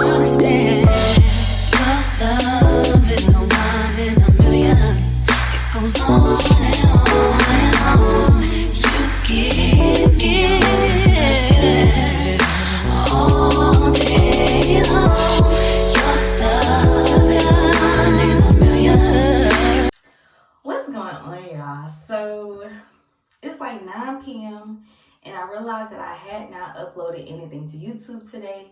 understand. Your love is a one in a million. It goes on and on and on. You give all day long. Your love is a one in a million. What's going on, y'all? So it's like 9 p.m. and I realized that I had not uploaded anything to YouTube today.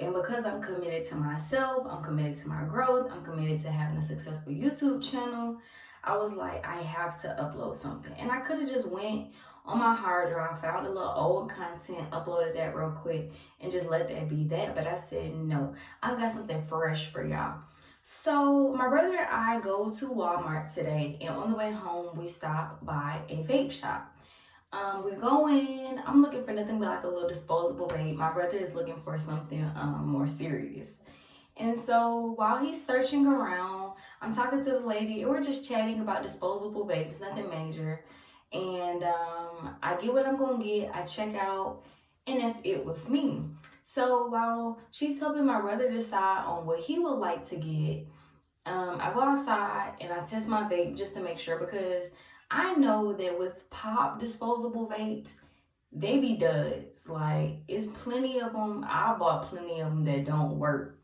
And because I'm committed to myself, I'm committed to my growth, I'm committed to having a successful YouTube channel, I was like, I have to upload something. And I could have just went on my hard drive, found a little old content, uploaded that real quick, and just let that be that. But I said, no, I've got something fresh for y'all. So my brother and I go to Walmart today, and on the way home, we stop by a vape shop. We go in, I'm looking for nothing but like a little disposable vape. My brother is looking for something more serious. And so while he's searching around, I'm talking to the lady and we're just chatting about disposable vapes, nothing major. And I get what I'm gonna get, I check out, and that's it with me. So while she's helping my brother decide on what he would like to get, I go outside and I test my vape just to make sure, because I know that with pop disposable vapes, they be duds. Like, it's plenty of them. I bought plenty of them that don't work.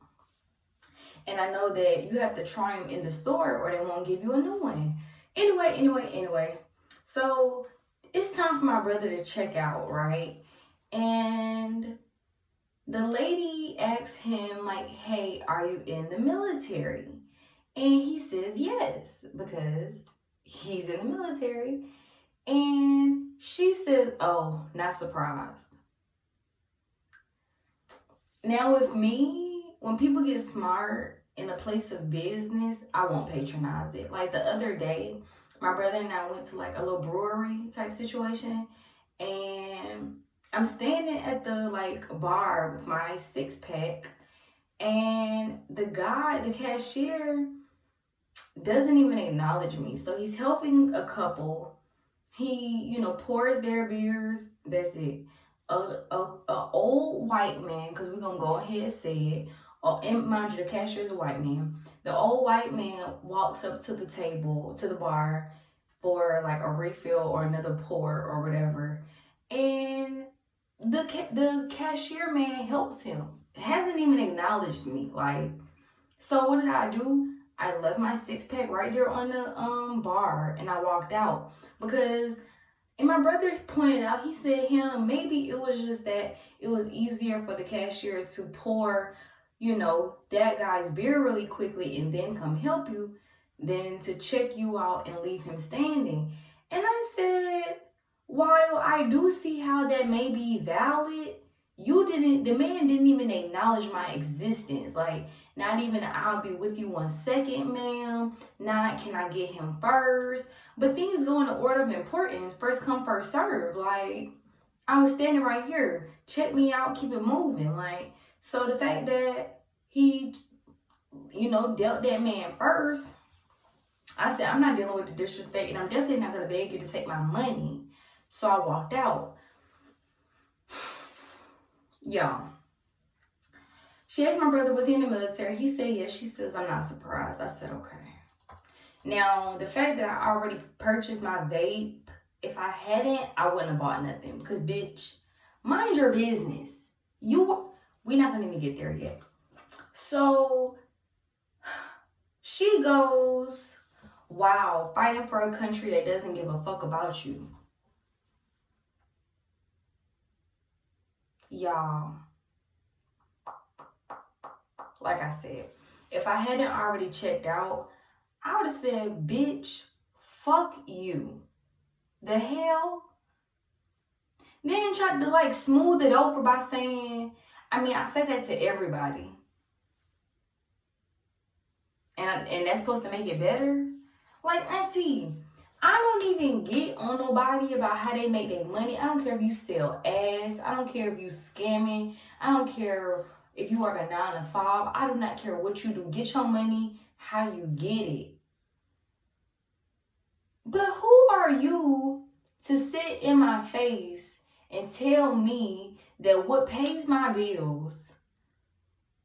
And I know that you have to try them in the store or they won't give you a new one. Anyway. So it's time for my brother to check out, right? And the lady asks him, like, hey, are you in the military? And he says yes, because he's in the military. And she says, oh, not surprised. Now with me, when people get smart in a place of business, I won't patronize it. Like the other day, my brother and I went to like a little brewery type situation, and I'm standing at the like bar with my 6-pack, and the guy, the cashier, doesn't even acknowledge me. So he's helping a couple. He, pours their beers. That's it. A old white man, because we're gonna go ahead and say it. And mind you, the cashier is a white man. The old white man walks up to the table, to the bar, for like a refill or another pour or whatever. And the cashier man helps him. Hasn't even acknowledged me. Like, so what did I do? I left my 6-pack right there on the bar and I walked out, because, and my brother pointed out, he said, maybe it was just that it was easier for the cashier to pour, that guy's beer really quickly and then come help you than to check you out and leave him standing. And I said, while I do see how that may be valid, the man didn't even acknowledge my existence. Like, not even, I'll be with you 1 second, ma'am. Not, can I get him first? But things go in the order of importance. First come, first serve. Like, I was standing right here. Check me out, keep it moving. Like, so the fact that he, dealt that man first, I said, I'm not dealing with the disrespect, and I'm definitely not going to beg you to take my money. So I walked out. Y'all, she asked my brother, was he in the military? He said yes. She says, I'm not surprised. I said, okay. Now, the fact that I already purchased my vape, if I hadn't, I wouldn't have bought nothing. Because, bitch, mind your business. We're not going to even get there yet. So she goes, wow, fighting for a country that doesn't give a fuck about you. Y'all, like I said, if I hadn't already checked out, I would have said, bitch, fuck you. The hell? Then tried to like smooth it over by saying, I say that to everybody. And that's supposed to make it better? Like, auntie, I don't even get on nobody about how they make their money. I don't care if you sell ass. I don't care if you scamming. I don't care if you work a 9 to 5. I do not care what you do. Get your money how you get it. But who are you to sit in my face and tell me that what pays my bills,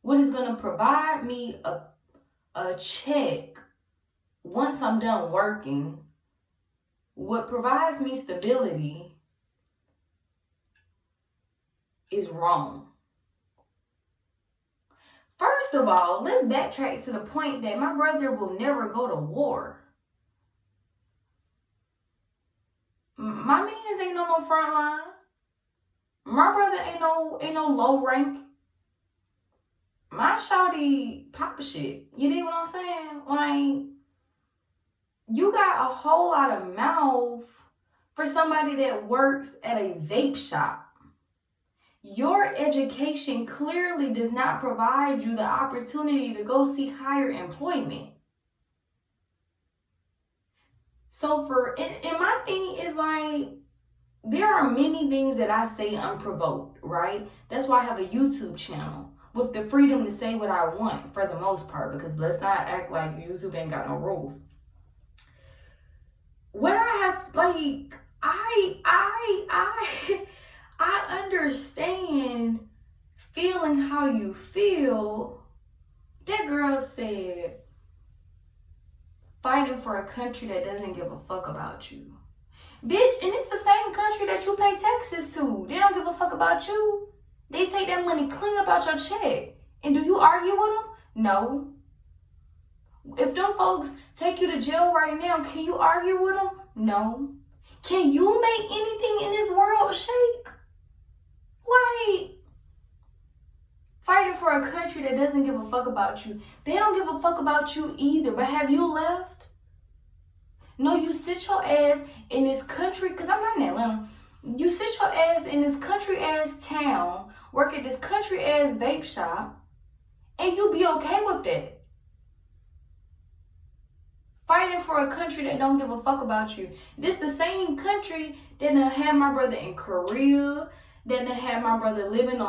what is going to provide me a check once I'm done working, what provides me stability, is wrong. First of all, let's backtrack to the point that my brother will never go to war. My mans ain't on no front line. My brother ain't no low rank. My shawty pop shit. You dig what I'm saying? Like, you got a whole lot of mouth for somebody that works at a vape shop. Your education clearly does not provide you the opportunity to go seek higher employment. So and my thing is like, there are many things that I say unprovoked, right? That's why I have a YouTube channel with the freedom to say what I want for the most part, because let's not act like YouTube ain't got no rules. What I have, like, I understand feeling how you feel. That girl said, fighting for a country that doesn't give a fuck about you. Bitch, and it's the same country that you pay taxes to. They don't give a fuck about you. They take that money clean up out your check. And do you argue with them? No. If them folks take you to jail right now, can you argue with them? No. Can you make anything in this world shake? Like, fighting for a country that doesn't give a fuck about you. They don't give a fuck about you either. But have you left? No, you sit your ass in this country, because I'm not in Atlanta. You sit your ass in this country ass town, work at this country ass vape shop, and you be okay with that. Fighting for a country that don't give a fuck about you. This the same country that done had my brother in Korea, that done had my brother living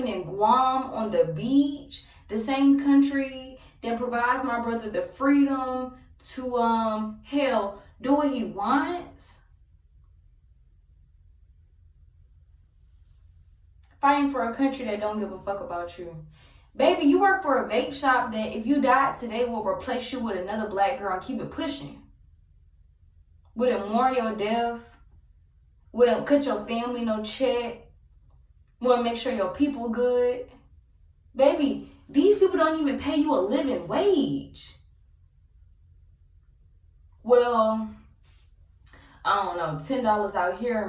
in Guam on the beach. The same country that provides my brother the freedom to hell, do what he wants. Fighting for a country that don't give a fuck about you. Baby, you work for a vape shop that if you died today will replace you with another black girl and keep it pushing. Wouldn't mourn your death. Wouldn't cut your family no check. Wouldn't make sure your people good. Baby, these people don't even pay you a living wage. Well, I don't know, $10 out here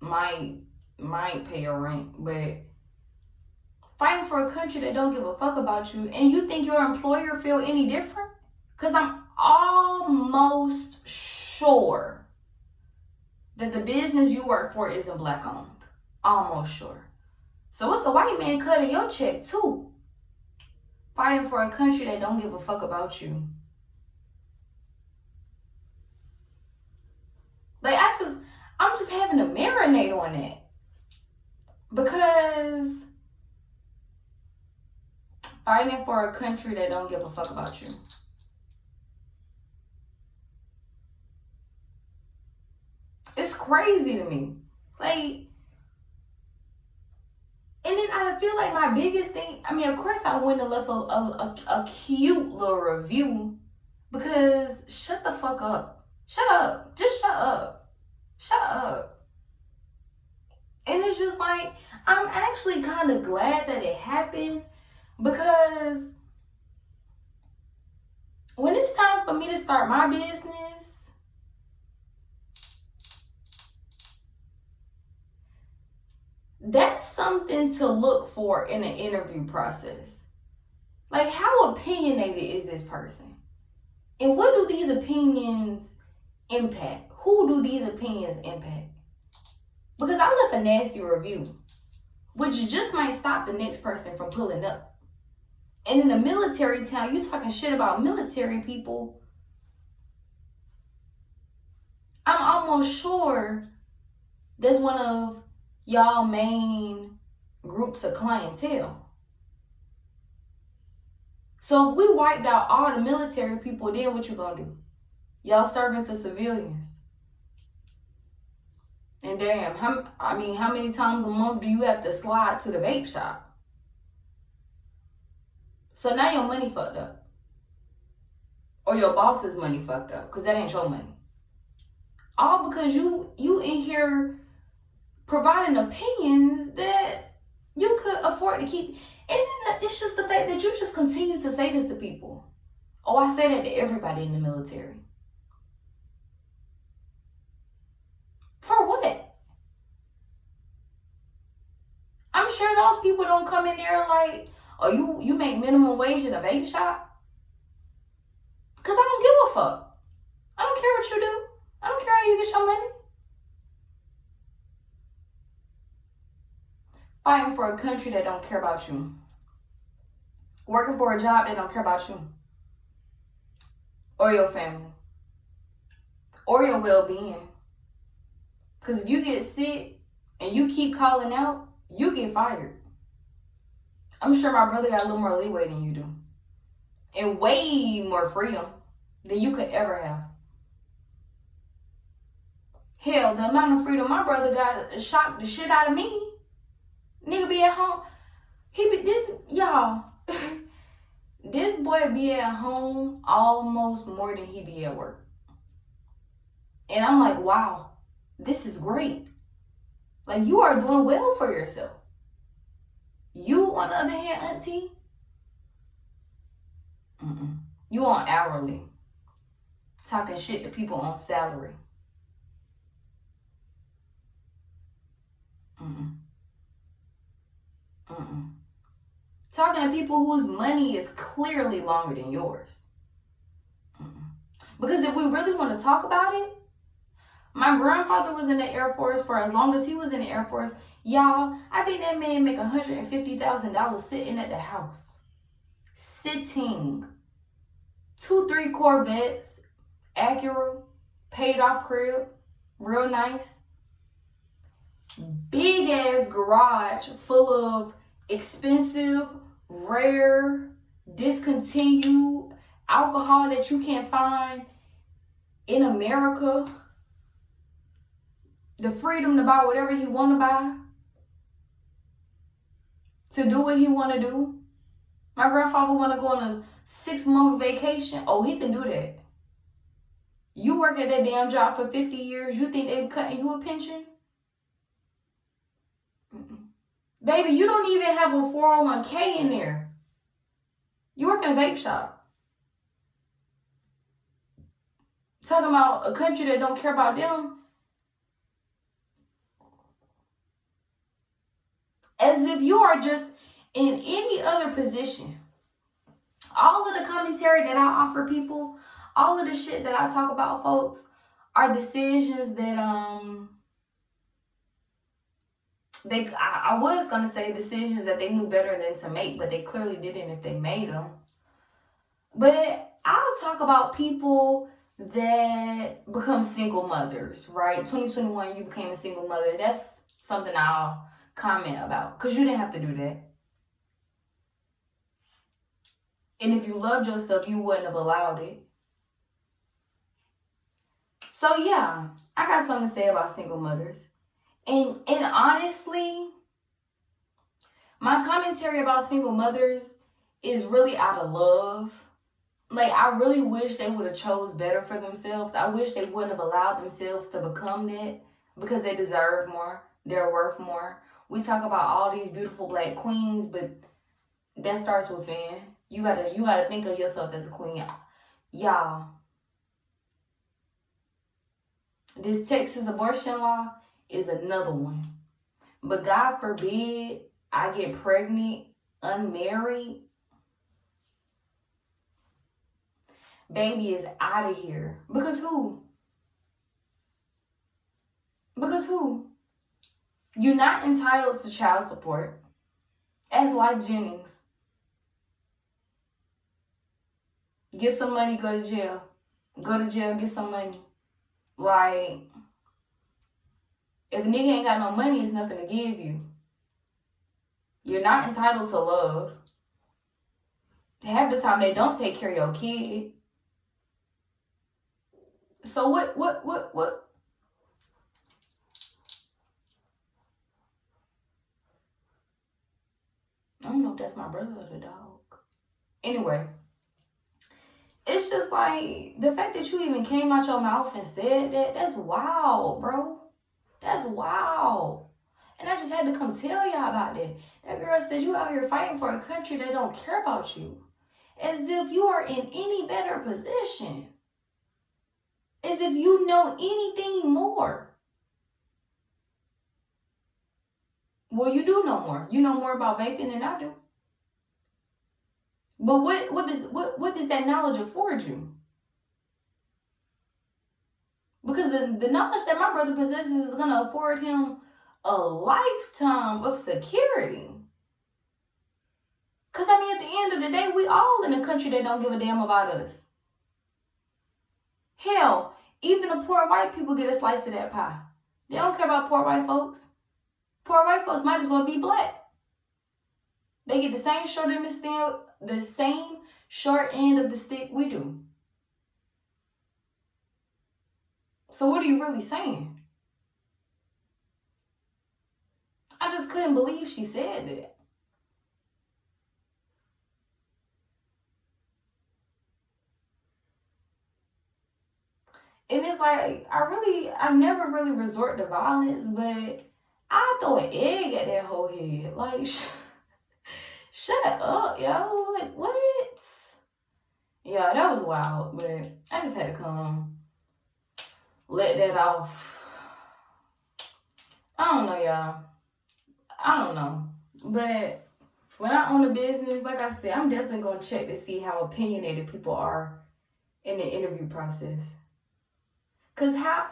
might pay your rent, but fighting for a country that don't give a fuck about you, and you think your employer feel any different? Because I'm almost sure that the business you work for isn't black owned. Almost sure. So it's a white man cutting your check too. Fighting for a country that don't give a fuck about you. Like, I'm just having to marinate on that. Because fighting for a country that don't give a fuck about you. It's crazy to me. Like, and then I feel like my biggest thing, I mean, of course I went and left a cute little review, because shut the fuck up. Shut up. Just shut up. Shut up. And it's just like, I'm actually kind of glad that it happened, because when it's time for me to start my business, that's something to look for in an interview process. Like, how opinionated is this person? And what do these opinions impact? Who do these opinions impact? Because I left a nasty review, which just might stop the next person from pulling up. And in a military town, you talking shit about military people, I'm almost sure that's one of y'all main groups of clientele. So if we wiped out all the military people, then what you gonna do? Y'all serving to civilians. And damn, how many times a month do you have to slide to the vape shop? So now your money fucked up. Or your boss's money fucked up. Because that ain't your money. All because you in here providing opinions that you could afford to keep. And then it's just the fact that you just continue to say this to people. Oh, I say that to everybody in the military. For what? I'm sure those people don't come in there like, oh, you make minimum wage in a vape shop? Because I don't give a fuck. I don't care what you do. I don't care how you get your money. Fighting for a country that don't care about you. Working for a job that don't care about you. Or your family. Or your well-being. Because if you get sick and you keep calling out, you get fired. I'm sure my brother got a little more leeway than you do. And way more freedom than you could ever have. Hell, the amount of freedom my brother got shocked the shit out of me. Nigga be at home. This boy be at home almost more than he be at work. And I'm like, wow, this is great. Like, you are doing well for yourself. You, on the other hand, auntie, you on hourly. Talking shit to people on salary. Talking to people whose money is clearly longer than yours. Because if we really want to talk about it, my grandfather was in the Air Force for as long as he was in the Air Force. Y'all, I think that man make $150,000 sitting at the house. Sitting. 2-3 Corvettes, Acura, paid off crib, real nice. Big ass garage full of expensive, rare, discontinued alcohol that you can't find in America. The freedom to buy whatever he want to buy. To do what he want to do. My grandfather want to go on a 6-month vacation. Oh, he can do that. You work at that damn job for 50 years. You think they cutting you a pension? Baby, you don't even have a 401k in there. You work in a vape shop. Talking about a country that don't care about them. As if you are just in any other position. All of the commentary that I offer people, all of the shit that I talk about, folks, are decisions that I was gonna say decisions that they knew better than to make, but they clearly didn't if they made them. But I'll talk about people that become single mothers, right? 2021, you became a single mother. That's something I'll comment about, because you didn't have to do that. And if you loved yourself, you wouldn't have allowed it. So yeah, I got something to say about single mothers. And honestly, my commentary about single mothers is really out of love. Like, I really wish they would have chose better for themselves. I wish they wouldn't have allowed themselves to become that, because they deserve more. They're worth more. We talk about all these beautiful black queens, but that starts within. You gotta think of yourself as a queen. Y'all, this Texas abortion law is another one. But God forbid I get pregnant, unmarried. Baby is out of here. Because who? Because who? You're not entitled to child support. As Life Jennings. Get some money, go to jail. Go to jail, get some money. Like, if a nigga ain't got no money, it's nothing to give you. You're not entitled to love. Half the time they don't take care of your kid. So what? I don't know if that's my brother or the dog. Anyway, it's just like the fact that you even came out your mouth and said that, that's wild, bro. That's wild. And I just had to come tell y'all about that. That girl said you out here fighting for a country that don't care about you. As if you are in any better position. As if you know anything more. Well, you do know more. You know more about vaping than I do. But what does that knowledge afford you? Because the knowledge that my brother possesses is going to afford him a lifetime of security. Because, I mean, at the end of the day, we all in a country that don't give a damn about us. Hell, even the poor white people get a slice of that pie. They don't care about poor white folks. Poor white folks might as well be black. They get the same short end of the stick we do. So what are you really saying? I just couldn't believe she said that. And it's like, I never really resort to violence, but I throw an egg at that whole head. Like, shut up, yo. Like, what? Yeah, that was wild, but I just had to come let that off. I don't know, y'all. I don't know. But when I own a business, like I said, I'm definitely going to check to see how opinionated people are in the interview process. Because I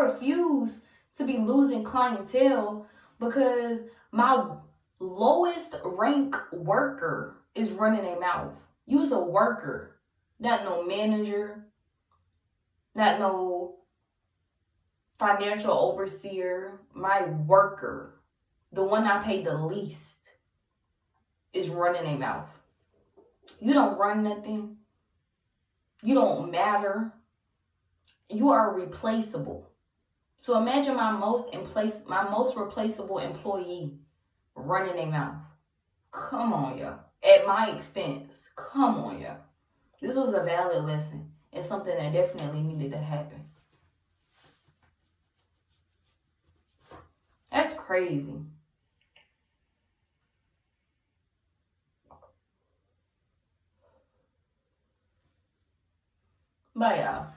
refuse to be losing clientele because my lowest rank worker is running a mouth. You's a worker, not no manager, not no financial overseer. My worker, the one I pay the least, is running a mouth. You don't run nothing. You don't matter. You are replaceable. So imagine my most replaceable employee running a mouth. Come on, y'all. At my expense. Come on, y'all. This was a valid lesson. It's something that definitely needed to happen. That's crazy. Bye, y'all.